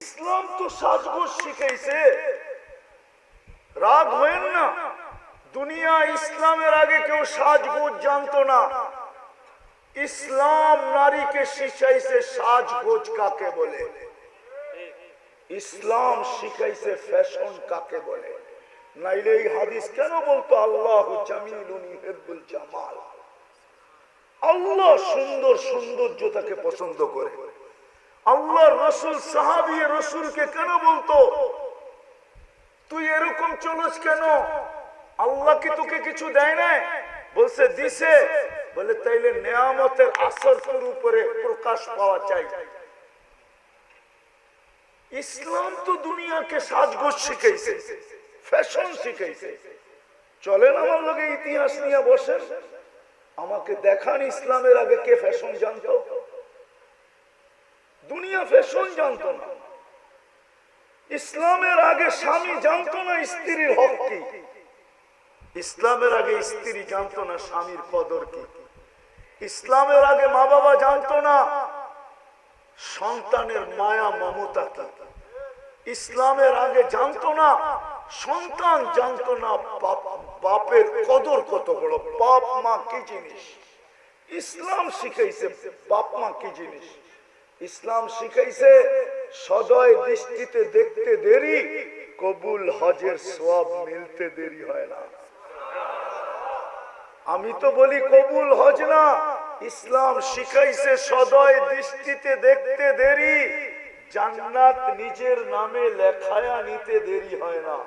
ইসলাম তো সাজগোজ শিখাইছে, রাগ হয়েন না। দুনিয়া ইসলামের আগে কেউ সাজগোজ জানতো না। ইসলাম নারীকে শিখাইছে সাজগোজ কাকে বলে, ইসলাম শিখাইছে ফ্যাশন কাকে বলে। নাইলে এই হাদিস কেন বলতো আল্লাহু জামিলুন ইউহিব্বুল জামাল, আল্লাহ সুন্দর সৌন্দর্যতাকে পছন্দ করে। আল্লাহর রাসূল সাহাবী রাসূলকে কেন বলতো তুই এরকম চলস কেন, আল্লাহ কি তোকে কিছু দেয় না? বলছে দিছে। বলে তাইলে নিয়ামতের আসর তোর উপরে প্রকাশ পাওয়া চাই। ইসলাম তো দুনিয়াকে সাজগোজ শিখাইছে, ফ্যাশন শিখাইছে। চলেন আমার লগে ইতিহাস নিয়ে বসেন, আমাকে দেখান ইসলামের আগে কে ফ্যাশন জানতো। দুনিয়া ফ্যাশন জানতো না। ইসলামের আগে স্বামী জানতো না স্ত্রীর হক কি, ইসলামের আগে স্ত্রী জানতো না স্বামীর কদর কি, ইসলামের আগে মা বাবা জানতো না সন্তানের মায়া মমতা কি, ইসলামের আগে জানতো না সন্তান জানতো না বাপের কদর কত বড়, বাপ মা কি জিনিস। ইসলাম শিখাইছে বাপ মা কি জিনিস। ইসলাম শিখাইছে সদয় দৃষ্টিতে দেখতে দেরি, কবুল হজের সওয়াব মিলতে দেরি হয় না। আমি তো বলি কবুল হজ না, ইসলাম শিখাইছে সদয় দৃষ্টিতে দেখতে দেরি, জান্নাত নিজের নামে লেখায়া নিতে দেরি হয় না।